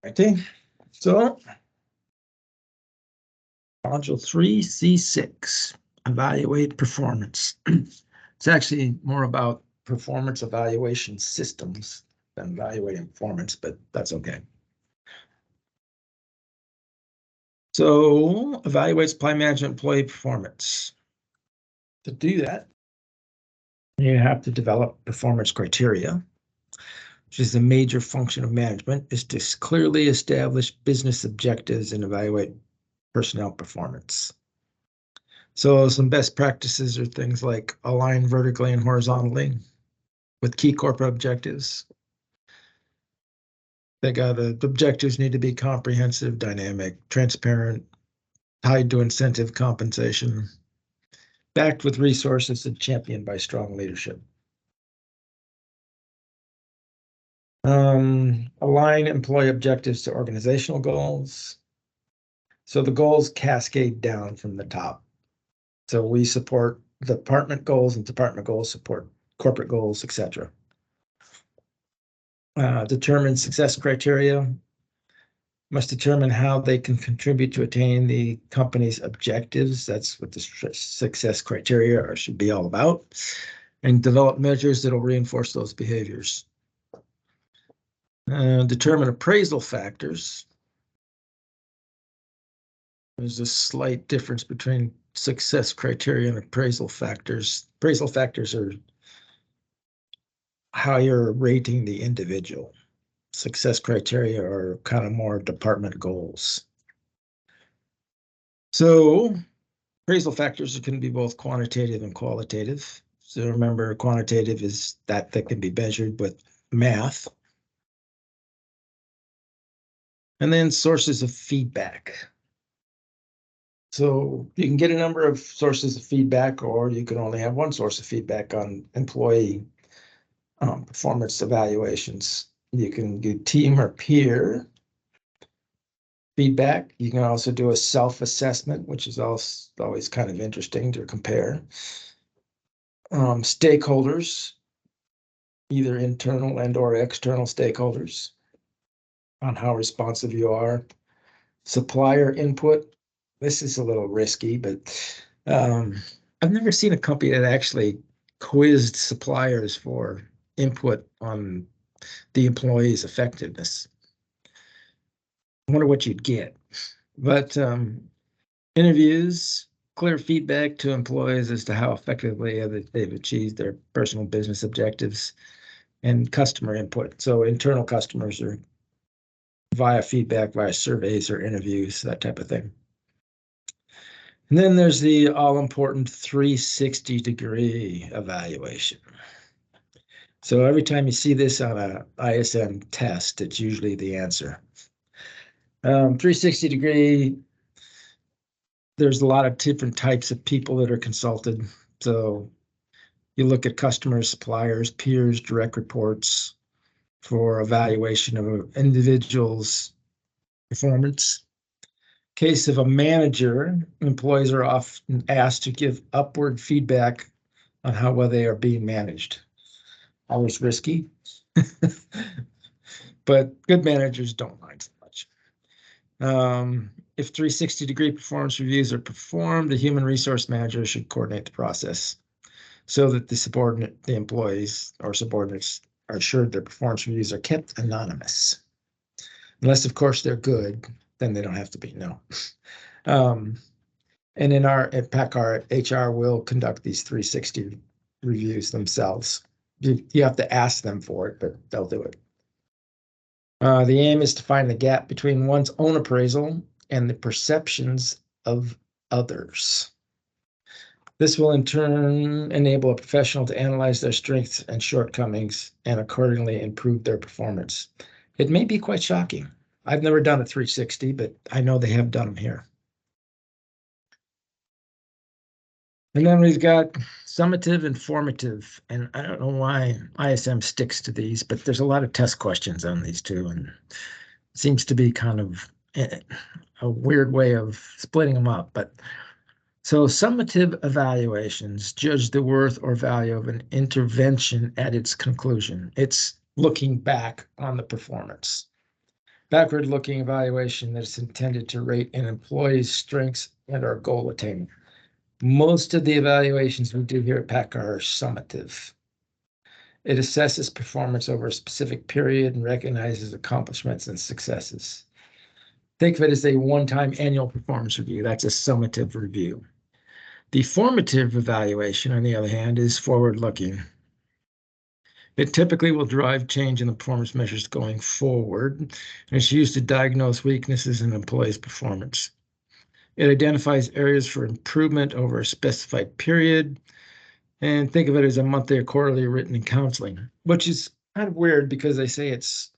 Okay, so Module 3, C6, evaluate performance. It's actually more about performance evaluation systems than evaluating performance, but that's okay. So evaluate supply management employee performance. To do that, you have to develop performance criteria, which is a major function of management, is to clearly establish business objectives and evaluate personnel performance. So some best practices are things like align vertically and horizontally with key corporate objectives. The objectives need to be comprehensive, dynamic, transparent, tied to incentive compensation, backed with resources and championed by strong leadership. Align employee objectives to organizational goals. So the goals cascade down from the top. So we support department goals, and department goals support corporate goals, etc. Determine success criteria. Must determine how they can contribute to attain the company's objectives. That's what the success criteria should be all about. And develop measures that will reinforce those behaviors. Determine appraisal factors. There's a slight difference between success criteria and appraisal factors. Appraisal factors are how you're rating the individual. Success criteria are kind of more department goals. So appraisal factors can be both quantitative and qualitative. So remember, quantitative is that can be measured with math. And then sources of feedback. So you can get a number of sources of feedback, or you can only have one source of feedback on employee performance evaluations. You can do team or peer feedback. You can also do a self-assessment, which is always kind of interesting to compare. Stakeholders, either internal and or external stakeholders, on how responsive you are. Supplier input. This is a little risky, but I've never seen a company that actually quizzed suppliers for input on the employee's effectiveness. I wonder what you'd get. But interviews, clear feedback to employees as to how effectively they've achieved their personal business objectives, and customer input. So internal customers are via feedback, via surveys or interviews, that type of thing. And then there's the all-important 360-degree evaluation. So every time you see this on a ISM test, it's usually the answer. 360-degree, there's a lot of different types of people that are consulted. So you look at customers, suppliers, peers, direct reports for evaluation of an individual's performance. Case of a manager, employees are often asked to give upward feedback on how well they are being managed. Always risky, but good managers don't mind so much. If 360-degree performance reviews are performed, the human resource manager should coordinate the process so that the employees or subordinates are assured their performance reviews are kept anonymous. Unless, of course, they're good, then they don't have to be, no. And at PACCAR, HR will conduct these 360 reviews themselves. You have to ask them for it, but they'll do it. The aim is to find the gap between one's own appraisal and the perceptions of others. This will in turn enable a professional to analyze their strengths and shortcomings and accordingly improve their performance. It may be quite shocking. I've never done a 360, but I know they have done them here. And then we've got summative and formative, and I don't know why ISM sticks to these, but there's a lot of test questions on these two, and it seems to be kind of a weird way of splitting them up. But so summative evaluations judge the worth or value of an intervention at its conclusion. It's looking back on the performance. backward-looking evaluation that is intended to rate an employee's strengths and our goal attainment. Most of the evaluations we do here at PACCAR are summative. It assesses performance over a specific period and recognizes accomplishments and successes. Think of it as a one-time annual performance review. That's a summative review. The formative evaluation, on the other hand, is forward-looking. It typically will drive change in the performance measures going forward, and it's used to diagnose weaknesses in employees' performance. It identifies areas for improvement over a specified period, and think of it as a monthly or quarterly written in counseling, which is kind of weird because they say it's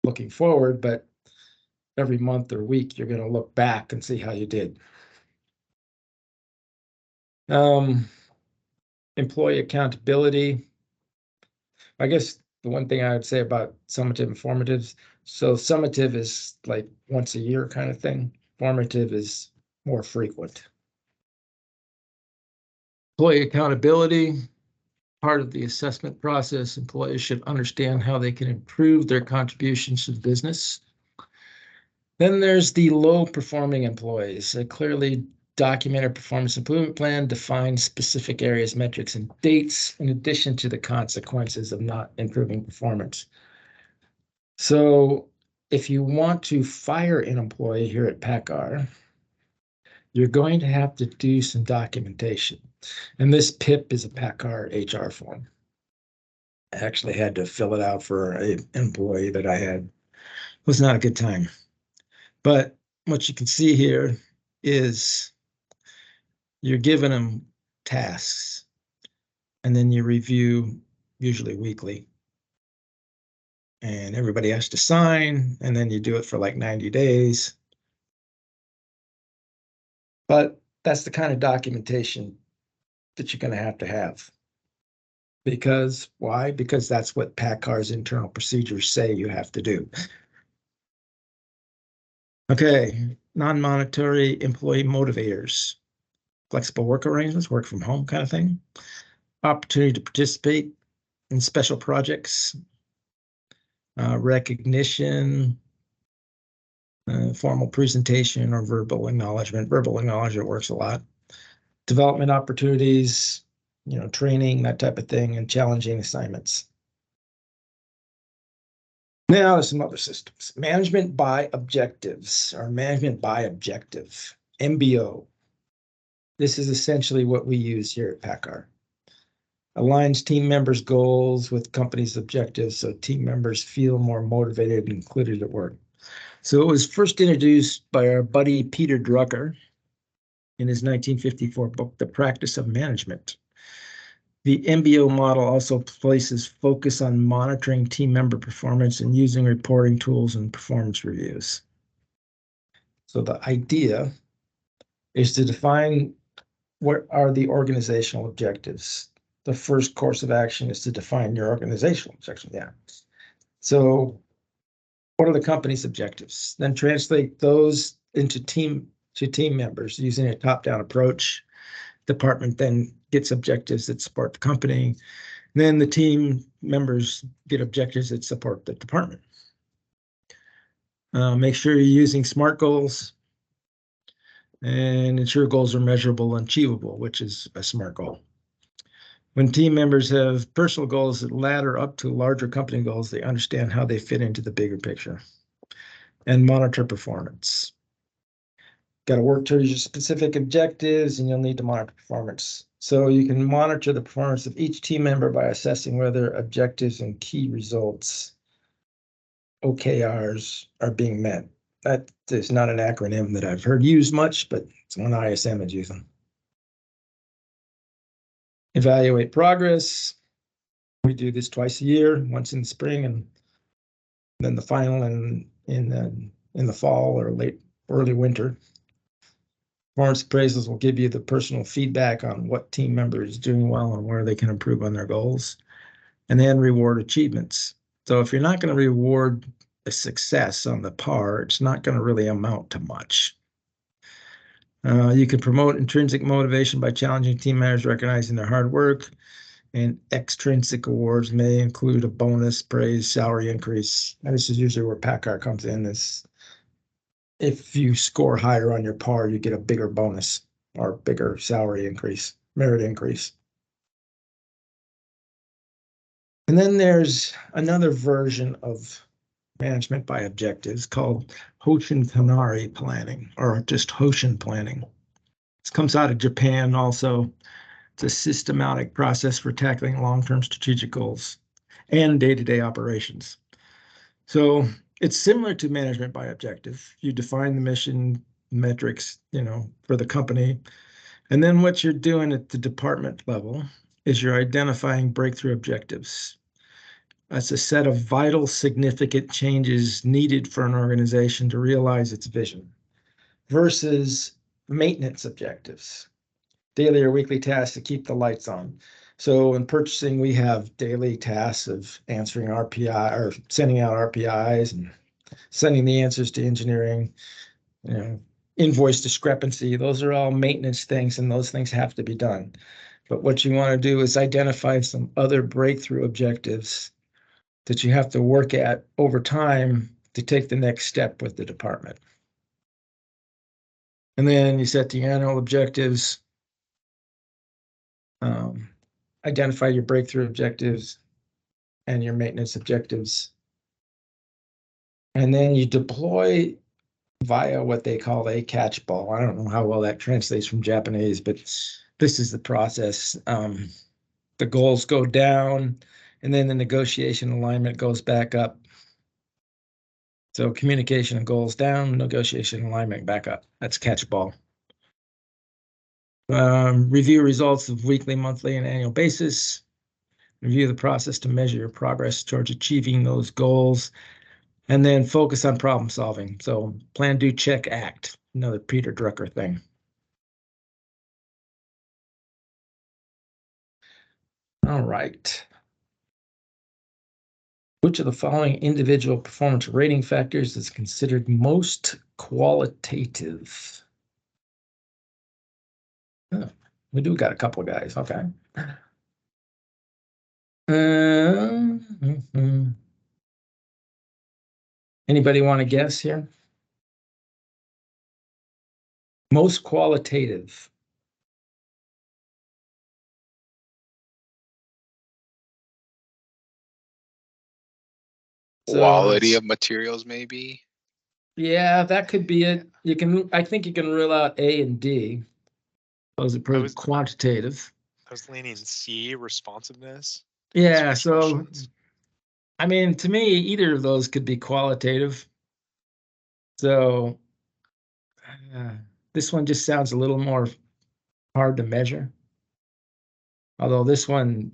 looking forward, but every month or week, you're going to look back and see how you did. Employee accountability. I guess the one thing I would say about summative and formatives, so summative is like once a year kind of thing. Formative is more frequent. Employee accountability, part of the assessment process, employees should understand how they can improve their contributions to the business. Then there's the low-performing employees. A clearly documented performance improvement plan defines specific areas, metrics, and dates, in addition to the consequences of not improving performance. So if you want to fire an employee here at PACCAR, you're going to have to do some documentation. And this PIP is a PACCAR HR form. I actually had to fill it out for an employee that I had. It was not a good time. But what you can see here is you're giving them tasks, and then you review, usually weekly. And everybody has to sign, and then you do it for like 90 days. But that's the kind of documentation that you're going to have. Because why? Because that's what PACCAR's internal procedures say you have to do. Okay, non-monetary employee motivators, flexible work arrangements, work from home kind of thing, opportunity to participate in special projects, recognition, formal presentation or verbal acknowledgement. Verbal acknowledgement works a lot. Development opportunities, training, that type of thing, and challenging assignments. Now there's some other systems. Management by objectives, or management by objective, MBO. This is essentially what we use here at PACCAR. Aligns team members' goals with company's objectives so team members feel more motivated and included at work. So it was first introduced by our buddy Peter Drucker in his 1954 book, The Practice of Management. The MBO model also places focus on monitoring team member performance and using reporting tools and performance reviews. So the idea is to define what are the organizational objectives. The first course of action is to define your organizational objectives. Yeah. So what are the company's objectives? Then translate those into team members using a top-down approach. Department then gets objectives that support the company. Then the team members get objectives that support the department. Make sure you're using SMART goals and ensure goals are measurable and achievable, which is a SMART goal. When team members have personal goals that ladder up to larger company goals, they understand how they fit into the bigger picture. And monitor performance. Got to work towards your specific objectives, and you'll need to monitor performance. So you can monitor the performance of each team member by assessing whether objectives and key results, OKRs, are being met. That is not an acronym that I've heard used much, but it's one ISM is using. Evaluate progress. We do this twice a year, once in the spring and then the final in the fall or early winter. Performance appraisals will give you the personal feedback on what team member is doing well and where they can improve on their goals, and then reward achievements. So if you're not going to reward a success on the par, it's not going to really amount to much. You can promote intrinsic motivation by challenging team members, recognizing their hard work. And extrinsic awards may include a bonus, praise, salary increase. And this is usually where PACCAR comes in. Is if you score higher on your par, you get a bigger bonus or bigger salary increase, merit increase. And then there's another version of management by objectives called Hoshin Kanari planning, or just Hoshin planning. This comes out of Japan also. It's a systematic process for tackling long-term strategic goals and day-to-day operations. So it's similar to management by objective. You define the mission metrics, for the company. And then what you're doing at the department level is you're identifying breakthrough objectives. That's a set of vital, significant changes needed for an organization to realize its vision versus maintenance objectives, daily or weekly tasks to keep the lights on. So in purchasing, we have daily tasks of answering RPI or sending out RPIs and sending the answers to engineering, invoice discrepancy. Those are all maintenance things, and those things have to be done. But what you want to do is identify some other breakthrough objectives that you have to work at over time to take the next step with the department. And then you set the annual objectives, identify your breakthrough objectives and your maintenance objectives. And then you deploy via what they call a catch ball. I don't know how well that translates from Japanese, but this is the process. The goals go down, and then the negotiation alignment goes back up. So communication and goals down, negotiation alignment back up. That's catch ball. Review results of weekly, monthly, and annual basis. Review the process to measure your progress towards achieving those goals. And then focus on problem solving. So plan, do, check, act. Another Peter Drucker thing. All right. Which of the following individual performance rating factors is considered most qualitative? Oh, we do got a couple of guys. Okay. Anybody want to guess here? Most qualitative. Quality of materials, maybe. Yeah, that could be it. I think you can rule out A and D. Those are pretty quantitative. I was leaning C, responsiveness. Yeah, so I mean, to me, either of those could be qualitative. So this one just sounds a little more hard to measure. Although this one,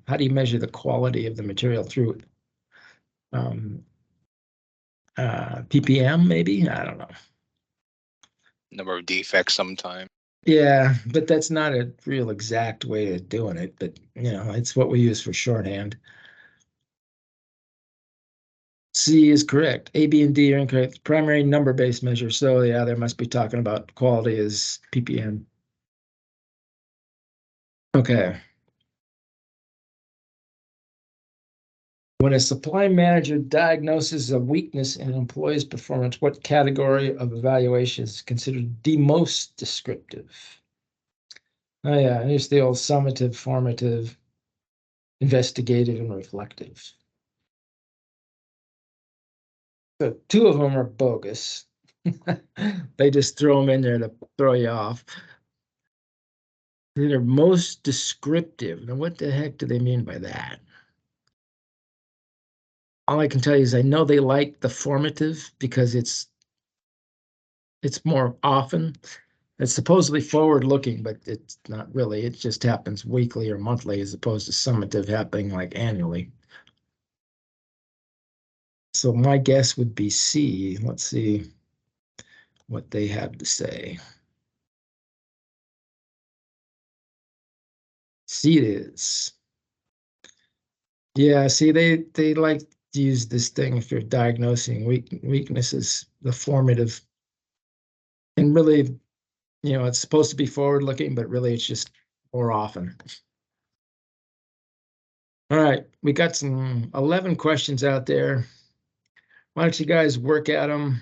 how do you measure the quality of the material through ppm, maybe? I don't know. Number of defects sometime. Yeah, but that's not a real exact way of doing it, but it's what we use for shorthand. C is correct. A, B, and D are incorrect. Primary number-based measure. So yeah, they must be talking about quality as ppm. Okay. When a supply manager diagnoses a weakness in an employee's performance, what category of evaluation is considered the most descriptive? Oh yeah, here's the old summative, formative, investigative, and reflective. So two of them are bogus. They just throw them in there to throw you off. They're most descriptive. Now, what the heck do they mean by that? All I can tell you is I know they like the formative because it's more often. It's supposedly forward-looking, but it's not really. It just happens weekly or monthly as opposed to summative happening like annually. So my guess would be C. Let's see what they have to say. C it is. Yeah, see, they like to use this thing if you're diagnosing weaknesses, the formative. And really, it's supposed to be forward-looking, but really it's just more often. All right, we got some 11 questions out there. Why don't you guys work at them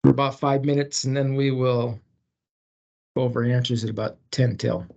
for about 5 minutes, and then we will go over answers at about 10 till.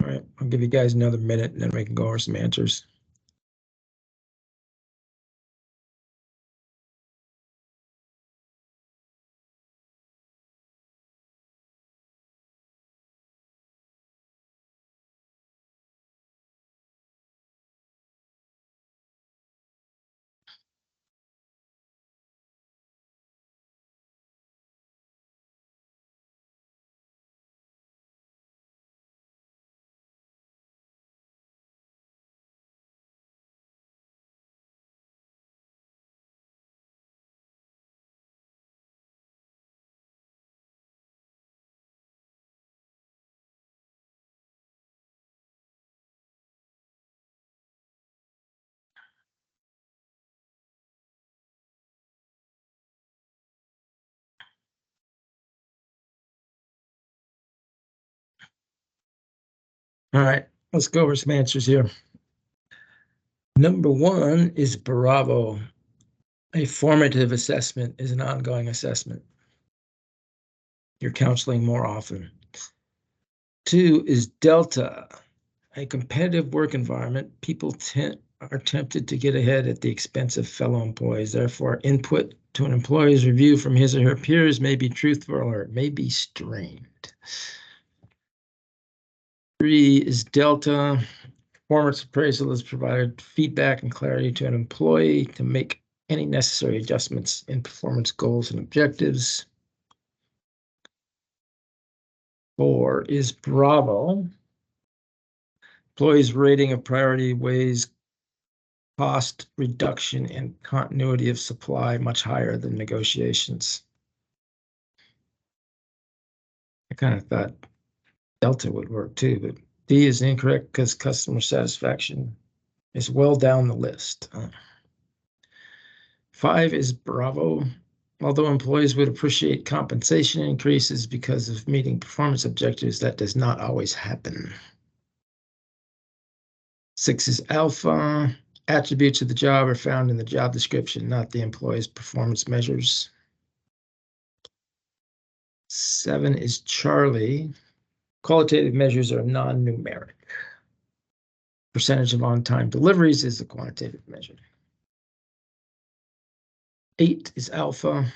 All right, I'll give you guys another minute, and then we can go over some answers. All right, let's go over some answers here. Number 1 is Bravo. A formative assessment is an ongoing assessment. You're counseling more often. 2 is Delta. A competitive work environment. People are tempted to get ahead at the expense of fellow employees. Therefore, input to an employee's review from his or her peers may be truthful or it may be strained. 3 is Delta. Performance appraisal has provided feedback and clarity to an employee to make any necessary adjustments in performance goals and objectives. 4 is Bravo. Employees' rating of priority weighs cost reduction and continuity of supply much higher than negotiations. I kind of thought Delta would work too, but D is incorrect because customer satisfaction is well down the list. 5 is Bravo. Although employees would appreciate compensation increases because of meeting performance objectives, that does not always happen. 6 is Alpha. Attributes of the job are found in the job description, not the employee's performance measures. 7 is Charlie. Qualitative measures are non-numeric. Percentage of on-time deliveries is a quantitative measure. 8 is Alpha.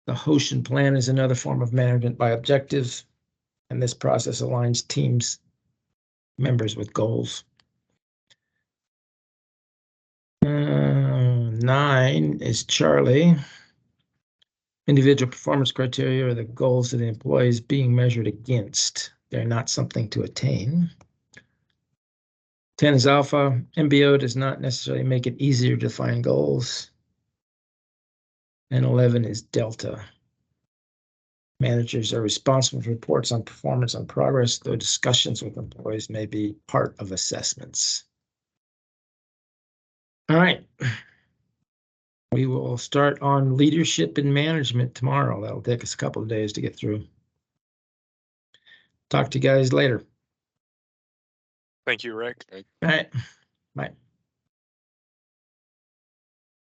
The Hoshin plan is another form of management by objectives, and this process aligns teams members with goals. 9 is Charlie. Individual performance criteria are the goals of the employees being measured against. They're not something to attain. 10 is Alpha. MBO does not necessarily make it easier to define goals. And 11 is Delta. Managers are responsible for reports on performance and progress, though discussions with employees may be part of assessments. All right. We will start on leadership and management tomorrow. That'll take us a couple of days to get through. Talk to you guys later. Thank you, Rick. All right. Bye.